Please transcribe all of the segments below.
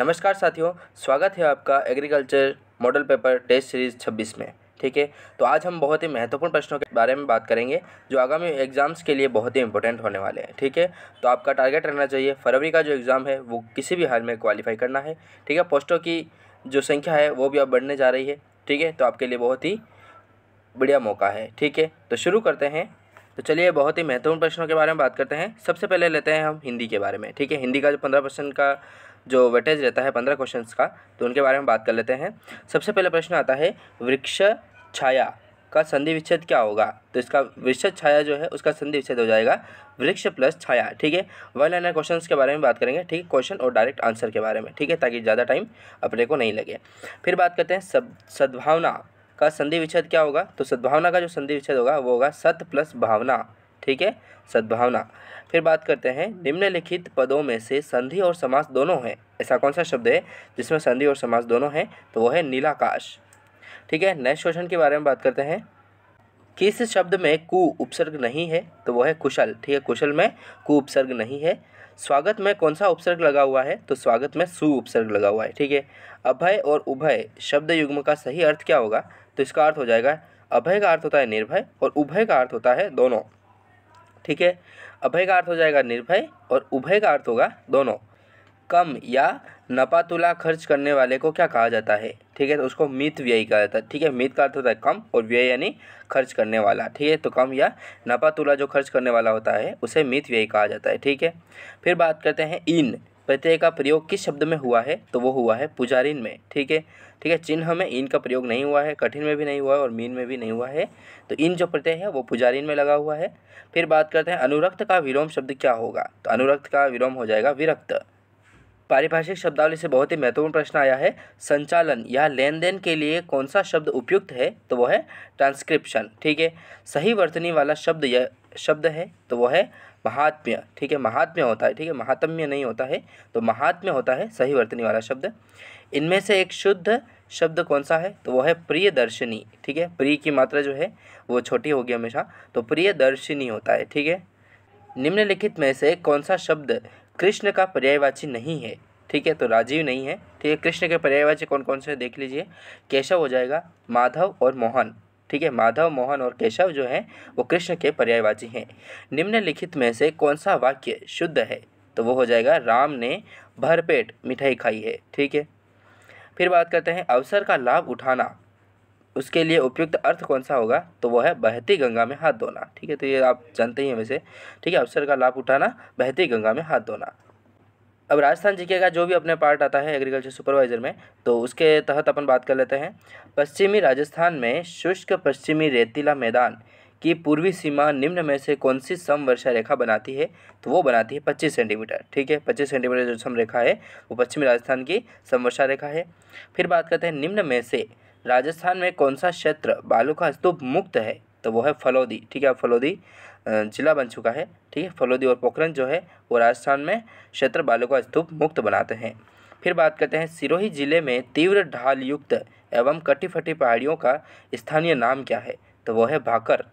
नमस्कार साथियों, स्वागत है आपका agriculture model paper test series 26 में। ठीक है, तो आज हम बहुत ही महत्वपूर्ण प्रश्नों के बारे में बात करेंगे जो आगामी एग्ज़ाम्स के लिए बहुत ही इंपॉर्टेंट होने वाले हैं। ठीक है, तो आपका टारगेट रहना चाहिए फरवरी का जो एग्ज़ाम है वो किसी भी हाल में क्वालिफाई करना है। ठीक है, पोस्टों की जो संख्या है वो भी अब बढ़ने जा रही है। ठीक है, तो आपके लिए बहुत ही बढ़िया मौका है। ठीक है, तो शुरू करते हैं। तो चलिए बहुत ही महत्वपूर्ण प्रश्नों के बारे में बात करते हैं। सबसे पहले लेते हैं हम हिंदी के बारे में। ठीक है, हिंदी का जो 15% का जो वेटेज रहता है 15 क्वेश्चंस का, तो उनके बारे में बात कर लेते हैं। सबसे पहले प्रश्न आता है वृक्ष छाया का संधि विच्छेद क्या होगा। तो इसका वृक्ष छाया जो है उसका संधि विच्छेद हो जाएगा वृक्ष प्लस छाया। ठीक है, वन लाइनर क्वेश्चंस के बारे में बात करेंगे। ठीक है, क्वेश्चन और डायरेक्ट आंसर के बारे में। ठीक है, ताकि ज़्यादा टाइम अपने को नहीं लगे। फिर बात करते हैं सद्भावना का संधि विच्छेद क्या होगा। तो सद्भावना का जो संधि विच्छेद होगा वो होगा सत प्लस भावना। ठीक है, सद्भावना। फिर बात करते हैं निम्नलिखित पदों में से संधि और समास दोनों हैं। ऐसा कौन सा शब्द है जिसमें संधि और समास दोनों हैं। तो वो है नीलाकाश। ठीक है, नेक्स्ट क्वेश्चन के बारे में बात करते हैं। किस शब्द में कु उपसर्ग नहीं है। तो वो है कुशल। ठीक है, कुशल में कु उपसर्ग नहीं है। स्वागत में कौन सा उपसर्ग लगा हुआ है। तो स्वागत में सु उपसर्ग लगा हुआ है। ठीक है, अभय और उभय शब्द युग्म का सही अर्थ क्या होगा। तो इसका अर्थ हो जाएगा, अभय का अर्थ होता है निर्भय और उभय का अर्थ होता है दोनों। ठीक है, अभय का अर्थ हो जाएगा निर्भय और उभय का अर्थ होगा दोनों। कम या नपातुला खर्च करने वाले को क्या कहा जाता है। ठीक है, तो उसको मित व्ययी कहा जाता है। ठीक है, मित का अर्थ होता है कम और व्यय यानी खर्च करने वाला। ठीक है, तो कम या नपातुला जो खर्च करने वाला होता है उसे मित व्ययी कहा जाता है। ठीक है, फिर बात करते हैं इन प्रत्यय का प्रयोग किस शब्द में हुआ है। तो वो हुआ है पुजारिन में। ठीक है, ठीक है, चिन्ह में इन का प्रयोग नहीं हुआ है, कठिन में भी नहीं हुआ है और मीन में भी नहीं हुआ है। तो इन जो प्रत्यय है वो पुजारिन में लगा हुआ है। फिर बात करते हैं अनुरक्त का विलोम शब्द क्या होगा। तो अनुरक्त का विलोम हो जाएगा विरक्त। पारिभाषिक शब्दावली से बहुत ही महत्वपूर्ण प्रश्न आया है। संचालन या लेन देन के लिए कौन सा शब्द उपयुक्त है। तो वो है ट्रांसक्रिप्शन। ठीक है, सही वर्तनी वाला शब्द यह शब्द है तो वो है महात्म्य। ठीक है, महात्म्य होता है। ठीक है, महात्म्य नहीं होता है, तो महात्म्य होता है सही वर्तनी वाला शब्द। इनमें से एक शुद्ध शब्द कौन सा है। तो वो है प्रियदर्शिनी। ठीक है, प्रिय की मात्रा जो है वो छोटी होगी हमेशा, तो प्रियदर्शिनी होता है। ठीक है, निम्नलिखित में से कौन सा शब्द कृष्ण का पर्यायवाची नहीं है। ठीक है, तो राजीव नहीं है। ठीक है, कृष्ण के पर्यायवाची कौन कौन से देख लीजिए। केशव हो जाएगा, माधव और मोहन। ठीक है, माधव, मोहन और केशव जो है वो कृष्ण के पर्यायवाची हैं। निम्नलिखित में से कौन सा वाक्य शुद्ध है। तो वो हो जाएगा राम ने भरपेट मिठाई खाई है। ठीक है, फिर बात करते हैं अवसर का लाभ उठाना, उसके लिए उपयुक्त अर्थ कौन सा होगा। तो वो है बहती गंगा में हाथ धोना। ठीक है, तो ये आप जानते ही हैं वैसे। ठीक है, अवसर का लाभ उठाना, बहती गंगा में हाथ धोना। अब राजस्थान जीके का जो भी अपने पार्ट आता है एग्रीकल्चर सुपरवाइजर में, तो उसके तहत अपन बात कर लेते हैं। पश्चिमी राजस्थान में शुष्क पश्चिमी रेतीला मैदान की पूर्वी सीमा निम्न में से कौन सी समवर्षा रेखा बनाती है। तो वो बनाती है 25 सेंटीमीटर। ठीक है, 25 सेंटीमीटर जो समरेखा है वो पश्चिमी राजस्थान की समवर्षा रेखा है। फिर बात करते हैं निम्न में से राजस्थान में कौन सा क्षेत्र बालू का स्तूप मुक्त है। तो वो है फलोदी। ठीक है, फलोदी जिला बन चुका है। ठीक है, फलोदी और पोखरण जो है वो राजस्थान में क्षेत्र बालू का स्तूप मुक्त बनाते हैं। फिर बात करते हैं सिरोही जिले में तीव्र ढाल युक्त एवं कटी फटी पहाड़ियों का स्थानीय नाम क्या है। तो वो है भाकर।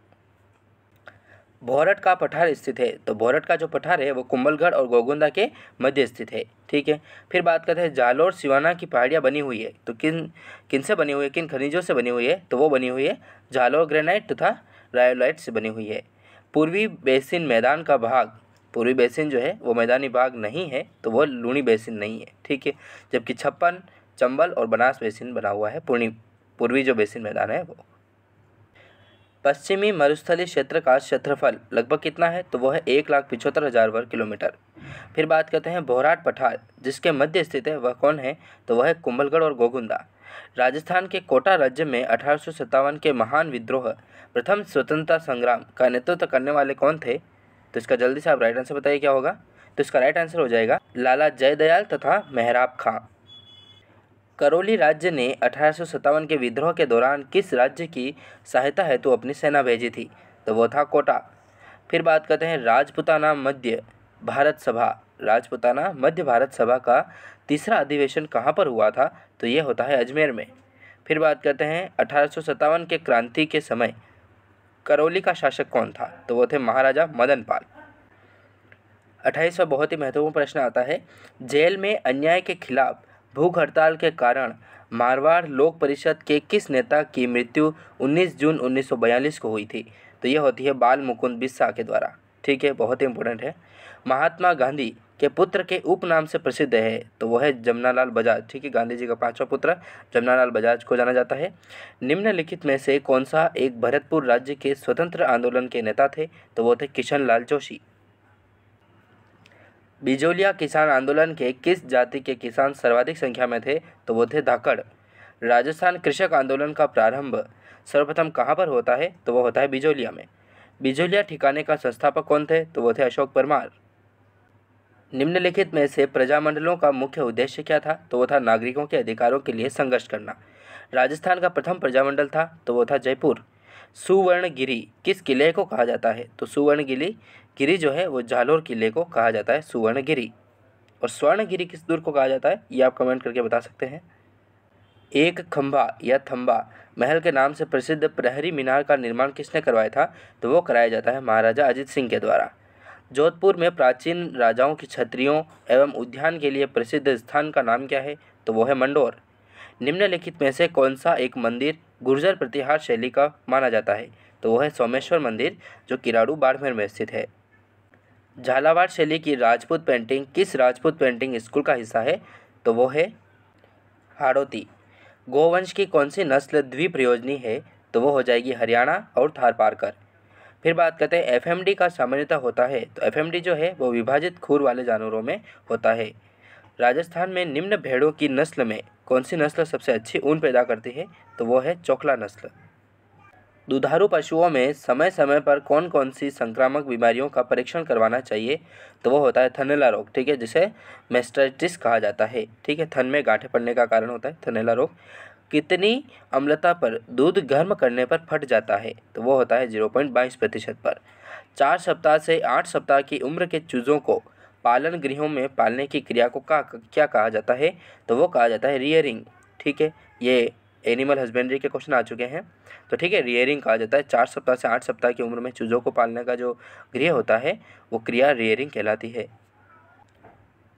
भोरट का पठार स्थित है। तो भोरट का जो पठार है वो कुंभलगढ़ और गोगुंदा के मध्य स्थित है। ठीक है, फिर बात करते हैं जालोर सिवाना की पहाड़ियाँ बनी हुई है। तो किन से बनी हुई है, किन खनिजों से बनी हुई है। तो वो बनी हुई है जालोर ग्रेनाइट तथा रायोलाइट से बनी हुई है। पूर्वी बेसिन मैदान का भाग, पूर्वी बेसिन जो है वो मैदानी भाग नहीं है, तो वो लूणी बेसिन नहीं है। ठीक है, जबकि छप्पन, चंबल और बनास बेसिन बना हुआ है पूर्वी जो बेसिन मैदान है वो। पश्चिमी मरुस्थलीय क्षेत्र का क्षेत्रफल लगभग कितना है। तो वो है 1,75,000 वर्ग किलोमीटर। फिर बात करते हैं बोहराट पठार जिसके मध्य स्थित है वह कौन है। तो वह है कुंभलगढ़ और गोगुंदा। राजस्थान के कोटा राज्य में 1857 के महान विद्रोह प्रथम स्वतंत्रता संग्राम का नेतृत्व करने वाले कौन थे। तो इसका जल्दी से आप राइट आंसर बताइए क्या होगा। तो इसका राइट आंसर हो जाएगा लाला जयदयाल तथा मेहराब खां। करौली राज्य ने 1857 के विद्रोह के दौरान किस राज्य की सहायता हेतु अपनी सेना भेजी थी। तो वो था कोटा। फिर बात करते हैं राजपूताना मध्य भारत सभा, राजपूताना मध्य भारत सभा का तीसरा अधिवेशन कहाँ पर हुआ था। तो ये होता है अजमेर में। फिर बात करते हैं 1857 के क्रांति के समय करौली का शासक कौन था। तो वो थे महाराजा मदन पाल। 28वां बहुत ही महत्वपूर्ण प्रश्न आता है, जेल में अन्याय के खिलाफ भूख हड़ताल के कारण मारवाड़ लोक परिषद के किस नेता की मृत्यु 19 जून 1942 को हुई थी? तो ये होती है बाल मुकुंद बिस्सा के द्वारा। ठीक है, बहुत ही इंपॉर्टेंट है। महात्मा गांधी के पुत्र के उपनाम से प्रसिद्ध है, तो वो है जमनालाल बजाज। ठीक है, गांधी जी का 5वां पुत्र जमनालाल बजाज को जाना जाता है। निम्नलिखित में से कौन सा एक भरतपुर राज्य के स्वतंत्र आंदोलन के नेता थे? तो वो थे किशन लाल जोशी। बिजोलिया किसान आंदोलन के किस जाति के किसान सर्वाधिक संख्या में थे? तो वो थे धाकड़। राजस्थान कृषक आंदोलन का प्रारंभ सर्वप्रथम कहाँ पर होता है? तो वो होता है बिजोलिया में। बिजोलिया ठिकाने का संस्थापक कौन थे? तो वो थे अशोक परमार। निम्नलिखित में से प्रजामंडलों का मुख्य उद्देश्य क्या था? तो वो था नागरिकों के अधिकारों के लिए संघर्ष करना। राजस्थान का प्रथम प्रजामंडल था, तो वो था जयपुर। सुवर्णगिरी किस किले को कहा जाता है? तो सुवर्णगिरी जो है वो जालोर किले को कहा जाता है, सुवर्णगिरी। और स्वर्णगिरी किस दुर्ग को कहा जाता है, ये आप कमेंट करके बता सकते हैं। एक खंभा या थंबा महल के नाम से प्रसिद्ध प्रहरी मीनार का निर्माण किसने करवाया था? तो वो कराया जाता है महाराजा अजित सिंह के द्वारा। जोधपुर में प्राचीन राजाओं की छत्रियों एवं उद्यान के लिए प्रसिद्ध स्थान का नाम क्या है? तो वो है मंडोर। निम्नलिखित में से कौन सा एक मंदिर गुर्जर प्रतिहार शैली का माना जाता है? तो वो है सोमेश्वर मंदिर, जो किराड़ू बाड़मेर में स्थित है। झालावाड़ शैली की राजपूत पेंटिंग किस राजपूत पेंटिंग स्कूल का हिस्सा है? तो वो है हाड़ौती। गोवंश की कौन सी नस्ल द्विप्रयोजनी है? तो वो हो जाएगी हरियाणा और थारपारकर। फिर बात करते हैं एफएमडी का सामान्यतः होता है। तो एफएमडी जो है वो विभाजित खुर वाले जानवरों में होता है। राजस्थान में निम्न भेड़ों की नस्ल में कौन सी नस्ल सबसे अच्छी ऊन पैदा करती है? तो वो है चोकला नस्ल। दुधारू पशुओं में समय समय पर कौन कौन सी संक्रामक बीमारियों का परीक्षण करवाना चाहिए? तो वो होता है थनैला रोग। ठीक है, जिसे मेस्टाइटिस कहा जाता है। ठीक है, थन में गांठें पड़ने का कारण होता है थनैला रोग। कितनी अम्लता पर दूध गर्म करने पर फट जाता है? तो वो होता है 0.22% पर। 4 सप्ताह से 8 सप्ताह की उम्र के चूज़ों को पालन गृहों में पालने की क्रिया को क्या कहा जाता है? तो वो कहा जाता है रियरिंग। ठीक है, ये एनिमल हस्बेंड्री के क्वेश्चन आ चुके हैं। तो ठीक है, रियरिंग कहा जाता है। 4 सप्ताह से 8 सप्ताह की उम्र में चूज़ों को पालने का जो गृह होता है वो क्रिया रियरिंग कहलाती है।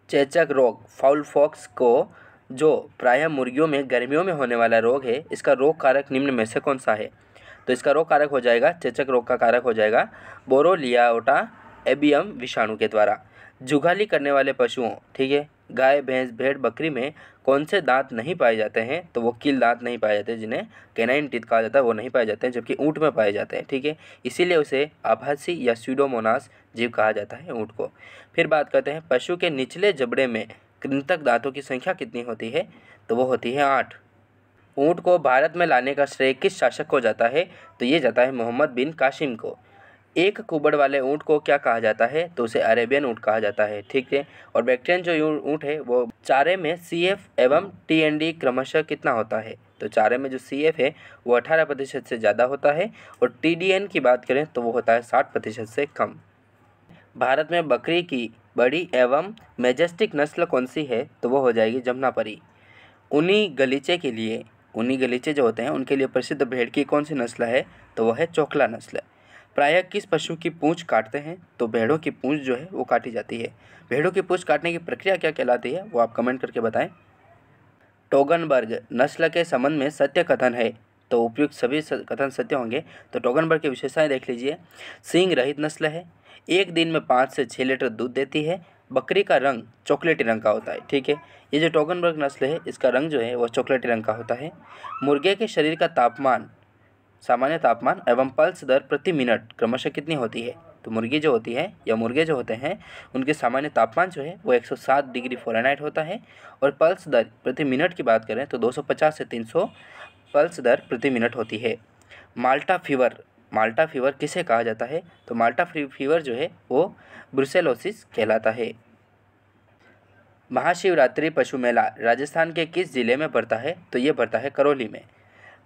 चेचक रोग फाउल पॉक्स को जो प्रायः मुर्गियों में गर्मियों में होने वाला रोग है, इसका रोग कारक निम्न में से कौन सा है? तो इसका रोग कारक हो जाएगा, चेचक रोग का कारक हो जाएगा बोरोलियाओटा एबियम विषाणु के द्वारा। जुगाली करने वाले पशुओं, ठीक है, गाय भैंस भेड़ बकरी में कौन से दांत नहीं पाए जाते हैं? तो वो कील दांत नहीं पाए जाते, जिन्हें कैनाइन टीथ कहा जाता है, वो नहीं पाए जाते हैं, जबकि ऊँट में पाए जाते हैं। ठीक है, इसीलिए उसे आभासी या स्यूडोमोनास जीव कहा जाता है ऊँट को। फिर बात करते हैं पशु के निचले जबड़े में कृंतक दांतों की संख्या कितनी होती है? तो वो होती है 8। ऊँट को भारत में लाने का श्रेय किस शासक को जाता है? तो ये जाता है मोहम्मद बिन कासिम को। एक कुबड़ वाले ऊँट को क्या कहा जाता है? तो उसे अरेबियन ऊँट कहा जाता है। ठीक है, और बैक्टीरियन जो ऊँट है वो चारे में CF एवं TND क्रमशः कितना होता है? तो चारे में जो CF है वो 18% से ज़्यादा होता है, और TDN की बात करें तो वो होता है 60% से कम। भारत में बकरी की बड़ी एवं मैजेस्टिक नस्ल कौन सी है? तो वो हो जाएगी जमुनापरी। ऊनी गलीचे के लिए, ऊनी गलीचे जो होते हैं उनके लिए प्रसिद्ध भेड़ की कौन सी नस्ल है? तो वो है चोकला नस्ल। प्रायः किस पशु की पूंछ काटते हैं? तो भेड़ों की पूंछ जो है वो काटी जाती है। भेड़ों की पूंछ काटने की प्रक्रिया क्या कहलाती है, वो आप कमेंट करके बताएं। टोगनबर्ग नस्ल के संबंध में सत्य कथन है, तो उपयुक्त सभी कथन सत्य होंगे। तो टोगनबर्ग की विशेषताएं देख लीजिए। सींग रहित नस्ल है, एक दिन में 5 से 6 लीटर दूध देती है, बकरी का रंग चॉकलेटी रंग का होता है। ठीक है, ये जो टोगनबर्ग नस्ल है इसका रंग जो है वो चॉकलेटी रंग का होता है। मुर्गे के शरीर का तापमान, सामान्य तापमान एवं पल्स दर प्रति मिनट क्रमशः कितनी होती है? तो मुर्गी जो होती है या मुर्गे जो होते हैं उनके सामान्य तापमान जो है वो 107 डिग्री फ़ारेनहाइट होता है, और पल्स दर प्रति मिनट की बात करें तो 250 से 300 पल्स दर प्रति मिनट होती है। माल्टा फीवर किसे कहा जाता है? तो माल्टा फीवर जो है वो ब्रुसेलोसिस कहलाता है। महाशिवरात्रि पशु मेला राजस्थान के किस जिले में पड़ता है? तो ये पड़ता है करौली में।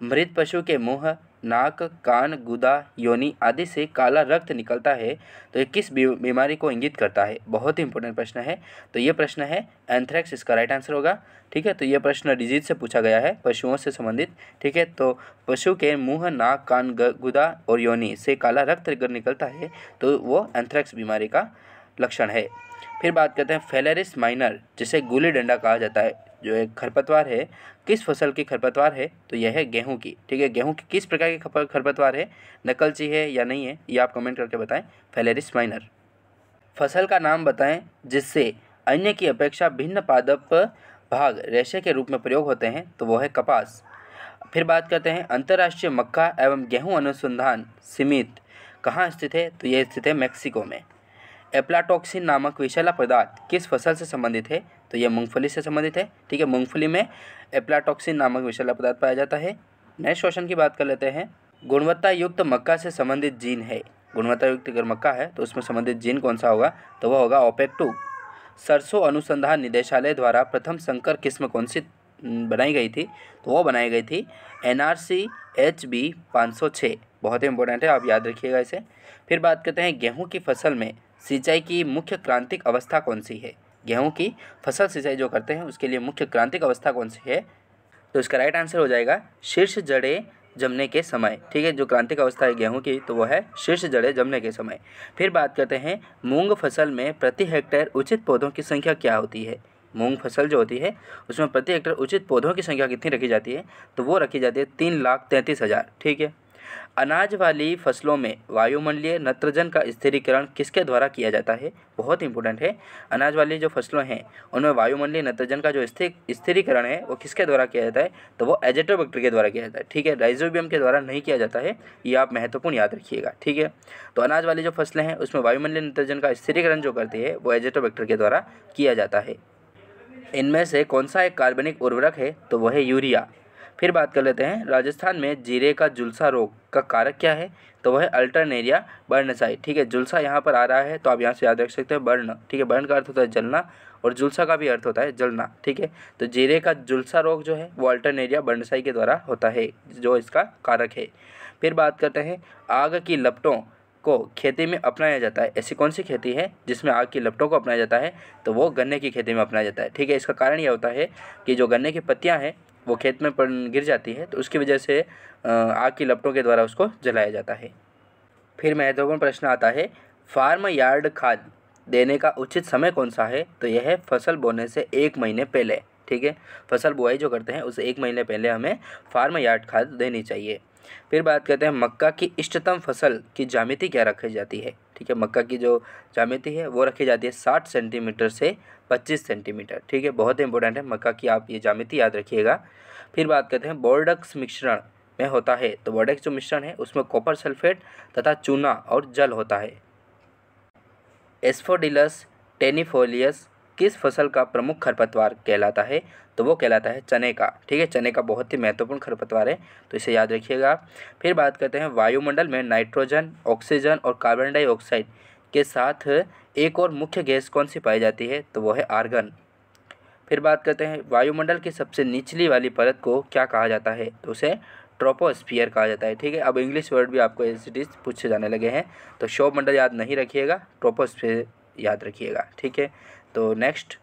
मृत पशु के मुंह, नाक, कान, गुदा, योनि आदि से काला रक्त निकलता है, तो ये किस बीमारी को इंगित करता है? बहुत ही इंपॉर्टेंट प्रश्न है। तो ये प्रश्न है एंथ्रेक्स, इसका राइट आंसर होगा। ठीक है, तो ये प्रश्न डिजीज से पूछा गया है, पशुओं से संबंधित। ठीक है, तो पशु के मुंह, नाक, कान, गुदा और योनि से काला रक्त अगर निकलता है तो वो एंथ्रेक्स बीमारी का लक्षण है। फिर बात करते हैं फेलेरिस माइनर, जिसे गुल्ली डंडा कहा जाता है। जो एक खरपतवार है, किस फसल की खरपतवार है, तो यह है गेहूं की। ठीक है, गेहूं की किस प्रकार की खरपतवार है, नकलची है या नहीं है, ये आप कमेंट करके बताएं। Phalaris minor. फसल का नाम बताएं जिससे अन्य की अपेक्षा भिन्न पादप भाग रेशे के रूप में प्रयोग होते हैं, तो वो है कपास। फिर बात करते हैं अंतर्राष्ट्रीय मक्का एवं गेहूं अनुसंधान समिति कहाँ स्थित है, तो यह स्थित है मैक्सिको में। एप्लाटॉक्सिन नामक विषैला पदार्थ किस फसल से संबंधित है, तो यह मूंगफली से संबंधित है। ठीक है, मूंगफली में एप्लाटॉक्सिन नामक विषैला पदार्थ पाया जाता है। नेक्स्ट क्वेश्चन की बात कर लेते हैं। गुणवत्ता युक्त मक्का से संबंधित जीन है। गुणवत्ता युक्त अगर मक्का है तो उसमें संबंधित जीन कौन सा होगा, तो वह होगा OPEC2। सरसों अनुसंधान निदेशालय द्वारा प्रथम संकर किस्म कौन सी बनाई गई थी, तो वो बनाई गई थी NRC HB 506। बहुत ही इंपॉर्टेंट है, आप याद रखिएगा इसे। फिर बात करते हैं गेहूं की फसल में सिंचाई की मुख्य क्रांतिक अवस्था कौन सी है। गेहूं की फसल सिंचाई जो करते हैं उसके लिए मुख्य क्रांतिक अवस्था कौन सी है, तो इसका राइट आंसर हो जाएगा शीर्ष जड़ें जमने के समय। ठीक है, जो क्रांतिक अवस्था है गेहूं की तो वो है शीर्ष जड़ें जमने के समय। फिर बात करते हैं मूंग फसल में प्रति हेक्टेयर उचित पौधों की संख्या क्या होती है। मूंग फसल जो होती है उसमें प्रति हेक्टेयर उचित पौधों की संख्या कितनी रखी जाती है, तो वो रखी जाती है 3,33,000। ठीक है। अनाज वाली फसलों में वायुमंडलीय नत्रजन का स्थिरीकरण किसके द्वारा किया जाता है, बहुत इंपॉर्टेंट है। अनाज वाली जो फसलों हैं उनमें वायुमंडलीय नत्रजन का जो स्थिरीकरण है वो किसके द्वारा किया जाता है, तो वो एजेटोबैक्टर के द्वारा किया जाता है। ठीक है, राइजोबियम के द्वारा नहीं किया जाता है, ये आप महत्वपूर्ण याद रखिएगा। ठीक है, तो अनाज वाली जो फसलें हैं उसमें वायुमंडलीय नत्रजन का स्थिरीकरण जो करती है वो एजेटोबैक्टर के द्वारा किया जाता है। इनमें से कौन सा एक कार्बनिक उर्वरक है, तो वह है यूरिया। फिर बात कर लेते हैं राजस्थान में जीरे का झुलसा रोग का कारक क्या है, तो वह है अल्टरनेरिया बर्नसाई। ठीक है, झुलसा यहाँ पर आ रहा है तो आप यहाँ से याद रख सकते हैं बर्न। ठीक है, बर्न का अर्थ होता है जलना और झुलसा का भी अर्थ होता है जलना। ठीक है, तो जीरे का झुलसा रोग जो है वो अल्टरनेरिया बर्नसाई के द्वारा होता है, जो इसका कारक है। फिर बात करते हैं आग की लपटों को खेती में अपनाया जाता है। ऐसी कौन सी खेती है जिसमें आग की लपटों को अपनाया जाता है, तो वो गन्ने की खेती में अपनाया जाता है। ठीक है, इसका कारण यह होता है कि जो गन्ने की पत्तियां हैं वो खेत में गिर जाती है तो उसकी वजह से आग की लपटों के द्वारा उसको जलाया जाता है। फिर महत्वपूर्ण प्रश्न आता है फार्म यार्ड खाद देने का उचित समय कौन सा है, तो यह है फसल बोने से 1 महीने पहले। ठीक है, फसल बुआई जो करते हैं उसे 1 महीने पहले हमें फार्म यार्ड खाद देनी चाहिए। फिर बात करते हैं मक्का की इष्टतम फसल की ज्यामिति क्या रखी जाती है। ठीक है, मक्का की जो ज्यामिति है वो रखी जाती है 60 सेंटीमीटर से 25 सेंटीमीटर। ठीक है, बहुत इंपॉर्टेंट है मक्का की, आप ये ज्यामिति याद रखिएगा। फिर बात करते हैं बोर्डक्स मिश्रण में होता है, तो बोर्डक्स जो मिश्रण है उसमें कॉपर सल्फेट तथा चूना और जल होता है। एस्फोडिलस टेनिफोलियस किस फसल का प्रमुख खरपतवार कहलाता है, तो वो कहलाता है चने का। ठीक है, चने का बहुत ही महत्वपूर्ण खरपतवार है, तो इसे याद रखिएगा। फिर बात करते हैं वायुमंडल में नाइट्रोजन, ऑक्सीजन और कार्बन डाइऑक्साइड के साथ एक और मुख्य गैस कौन सी पाई जाती है, तो वो है आर्गन। फिर बात करते हैं वायुमंडल की सबसे निचली वाली परत को क्या कहा जाता है, तो उसे ट्रोपोस्फियर कहा जाता है। ठीक है, अब इंग्लिश वर्ड भी आपको एज इट इज पूछे जाने लगे हैं, तो क्षोभ मंडल याद नहीं रखिएगा, ट्रोपोस्फियर याद रखिएगा। ठीक है, तो नेक्स्ट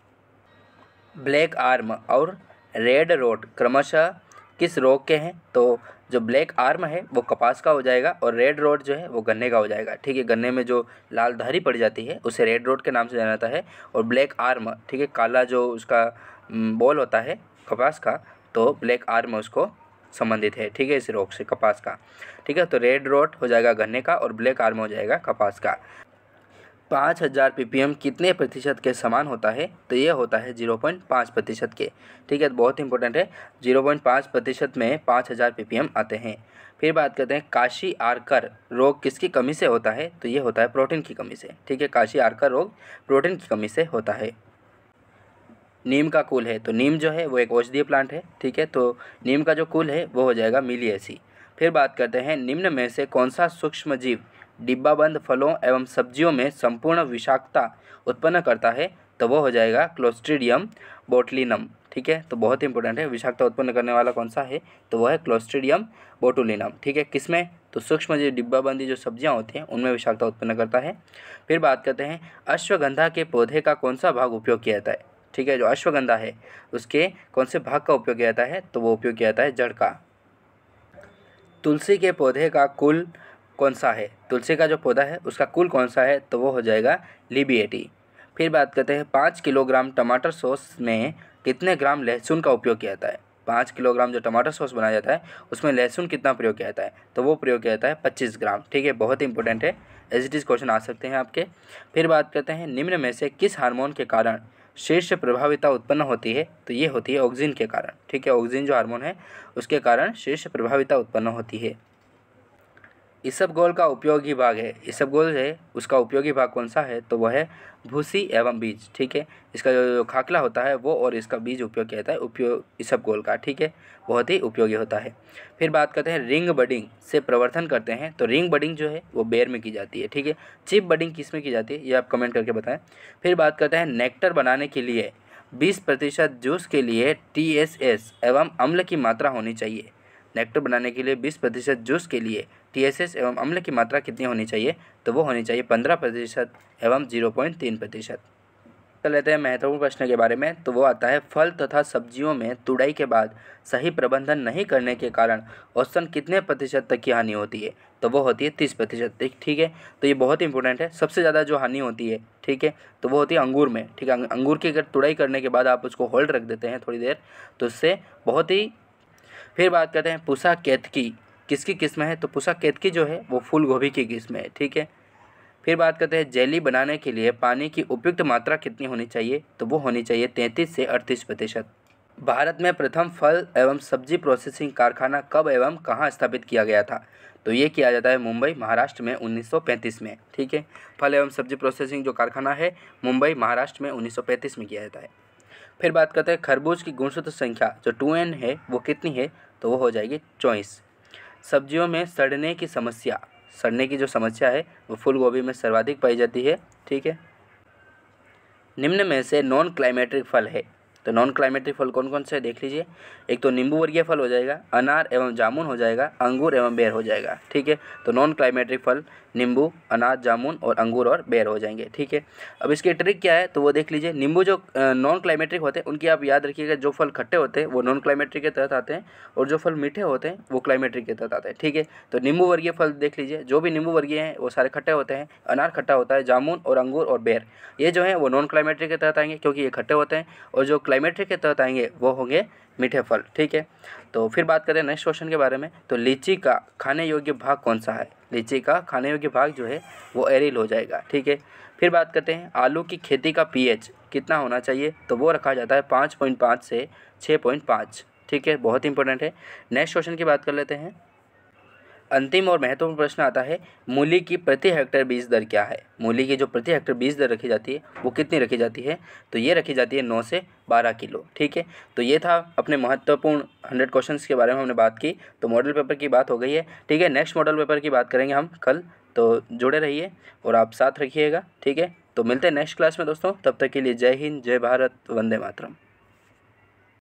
ब्लैक आर्म और रेड रोट क्रमशः किस रोग के हैं, तो जो ब्लैक आर्म है वो कपास का हो जाएगा और रेड रोट जो है वो गन्ने का हो जाएगा। ठीक है, गन्ने में जो लाल धारी पड़ जाती है उसे रेड रोट के नाम से जाना जाता है, और ब्लैक आर्म, ठीक है, काला जो उसका बॉल होता है कपास का, तो ब्लैक आर्म उसको संबंधित है। ठीक है, इस रोग से कपास का। ठीक है, तो रेड रोट हो जाएगा गन्ने का और ब्लैक आर्म हो जाएगा कपास का। 5000 ppm कितने प्रतिशत के समान होता है, तो ये होता है 0.5% के। ठीक है, तो बहुत इंपॉर्टेंट है, 0.5% में 5000 ppm आते हैं। फिर बात करते हैं काशी आर्कर रोग किसकी कमी से होता है, तो ये होता है प्रोटीन की कमी से। ठीक है, काशी आर्कर रोग प्रोटीन की कमी से होता है। नीम का कुल है, तो नीम जो है वो एक औषधीय प्लांट है। ठीक है, तो नीम का जो कुल है वो हो जाएगा मिलिएसी। फिर बात करते हैं निम्न में से कौन सा सूक्ष्म जीव डिब्बाबंद फलों एवं सब्जियों में संपूर्ण विषाक्तता उत्पन्न करता है, तो वो हो जाएगा क्लोस्ट्रीडियम बोटुलिनम। ठीक है, तो बहुत इंपॉर्टेंट है, विषाक्तता उत्पन्न करने वाला कौन सा है, तो वह है क्लोस्ट्रीडियम बोटुलिनम। ठीक है, किसमें, तो सूक्ष्म जीव डिब्बाबंदी जो सब्जियां होती हैं उनमें विषाक्तता उत्पन्न करता है। फिर बात करते हैं अश्वगंधा के पौधे का कौन सा भाग उपयोग किया जाता है। ठीक है, जो अश्वगंधा है उसके कौन से भाग का उपयोग किया जाता है, तो वो उपयोग किया जाता है जड़ का। तुलसी के पौधे का कुल कौन सा है, तुलसी का जो पौधा है उसका कुल कौन सा है, तो वो हो जाएगा लिबिएटी। फिर बात करते हैं 5 किलोग्राम टमाटर सॉस में कितने ग्राम लहसुन का उपयोग किया जाता है। 5 किलोग्राम जो टमाटर सॉस बनाया जाता है उसमें लहसुन कितना प्रयोग किया जाता है, तो वो प्रयोग किया जाता है 25 ग्राम। ठीक है, बहुत ही इंपॉर्टेंट है, एज इट इज़ क्वेश्चन आ सकते हैं आपके। फिर बात करते हैं निम्न में से किस हार्मोन के कारण शीर्ष प्रभाविता उत्पन्न होती है, तो ये होती है ऑक्सिन के कारण। ठीक है, ऑक्सिन जो हार्मोन है उसके कारण शीर्ष प्रभाविता उत्पन्न होती है। इसबगोल का उपयोगी भाग है, इसबगोल है उसका उपयोगी भाग कौन सा है, तो वह है भूसी एवं बीज। ठीक है, इसका जो खाकला होता है वो और इसका बीज उपयोग किया जाता है उपयोग इसबगोल का। ठीक है, बहुत ही उपयोगी होता है। फिर बात करते हैं रिंग बडिंग से प्रवर्धन करते हैं, तो रिंग बडिंग जो है वो बेर में की जाती है। ठीक है, चिप बडिंग किस में की जाती है ये आप कमेंट करके बताएं। फिर बात करते हैं नेक्टर बनाने के लिए 20% जूस के लिए TSS एवं अम्ल की मात्रा होनी चाहिए। नेक्टर बनाने के लिए 20% जूस के लिए TSS एवं अम्ल की मात्रा कितनी होनी चाहिए, तो वो होनी चाहिए 15% एवं 0.3%। कर लेते हैं महत्वपूर्ण प्रश्न के बारे में, तो वो आता है फल तथा सब्जियों में तुड़ाई के बाद सही प्रबंधन नहीं करने के कारण औसतन कितने प्रतिशत तक की हानि होती है, तो वो होती है 30%। ठीक है, तो ये बहुत इंपॉर्टेंट है। सबसे ज़्यादा जो हानि होती है, ठीक है, तो वो होती है अंगूर में। ठीक है, अंगूर की अगर तुड़ाई करने के बाद आप उसको होल्ड रख देते हैं थोड़ी देर, तो उससे बहुत ही। फिर बात करते हैं पूसा केतकी किसकी किस्म है, तो पूसा केतकी जो है वो फूल गोभी की किस्म है। ठीक है, फिर बात करते हैं जेली बनाने के लिए पानी की उपयुक्त मात्रा कितनी होनी चाहिए, तो वो होनी चाहिए 33 से 38%। भारत में प्रथम फल एवं सब्जी प्रोसेसिंग कारखाना कब एवं कहाँ स्थापित किया गया था, तो ये किया जाता है मुंबई महाराष्ट्र में 1935 में। ठीक है, फल एवं सब्जी प्रोसेसिंग जो कारखाना है मुंबई महाराष्ट्र में 1935 में किया जाता है। फिर बात करते हैं खरबूज की गुणसूत्र संख्या जो 2n है वो कितनी है, तो वो हो जाएगी 24। सब्जियों में सड़ने की जो समस्या है वो फूल गोभी में सर्वाधिक पाई जाती है। ठीक है, निम्न में से नॉन क्लाइमेट्रिक फल है, तो नॉन क्लाइमेट्रिक फल कौन कौन से देख लीजिए। एक तो नींबू वर्गीय फल हो जाएगा, अनार एवं जामुन हो जाएगा, अंगूर एवं बेर हो जाएगा। ठीक है, तो नॉन क्लाइमेट्रिक फल नींबू, अनार, जामुन और अंगूर और बेर हो जाएंगे। ठीक है, अब इसकी ट्रिक क्या है, तो वो देख लीजिए। नींबू जो नॉन क्लाइमेट्रिक होते हैं उनकी आप याद रखिएगा, जो फल खट्टे होते हैं वो नॉन क्लाइमेट्रिक के तहत आते हैं और जो फल मीठे होते हैं वो क्लाइमेट्रिक के तहत आते हैं। ठीक है, तो नींबू वर्गीय फल देख लीजिए, जो भी नींबू वर्गीय हैं वो सारे खट्टे होते हैं। अनार खट्टा होता है, जामुन और अंगूर और बेर ये जो है वो नॉन क्लाइमेट्रिक के तहत आएंगे क्योंकि ये खट्टे होते हैं, और जो क्लाइमेट्रिक के तहत आएंगे वो होंगे मीठे फल। ठीक है, तो फिर बात करें नेक्स्ट क्वेश्चन के बारे में, तो लीची का खाने योग्य भाग कौन सा है। लीची का खाने योग्य भाग जो है वो एरिल हो जाएगा। ठीक है, फिर बात करते हैं आलू की खेती का pH कितना होना चाहिए, तो वो रखा जाता है 5.5 से 6.5। ठीक है, बहुत इंपॉर्टेंट है। नेक्स्ट क्वेश्चन की बात कर लेते हैं। अंतिम और महत्वपूर्ण प्रश्न आता है मूली की प्रति हेक्टेयर बीज दर क्या है। मूली की जो प्रति हेक्टेयर बीज दर रखी जाती है वो कितनी रखी जाती है, तो ये रखी जाती है 9 से 12 किलो। ठीक है, तो ये था अपने महत्वपूर्ण 100 क्वेश्चंस के बारे में हमने बात की। तो मॉडल पेपर की बात हो गई है। ठीक है, नेक्स्ट मॉडल पेपर की बात करेंगे हम कल, तो जुड़े रहिए और आप साथ रखिएगा। ठीक है, तो मिलते हैं नेक्स्ट क्लास में दोस्तों, तब तक के लिए जय हिंद, जय भारत, वंदे मातरम।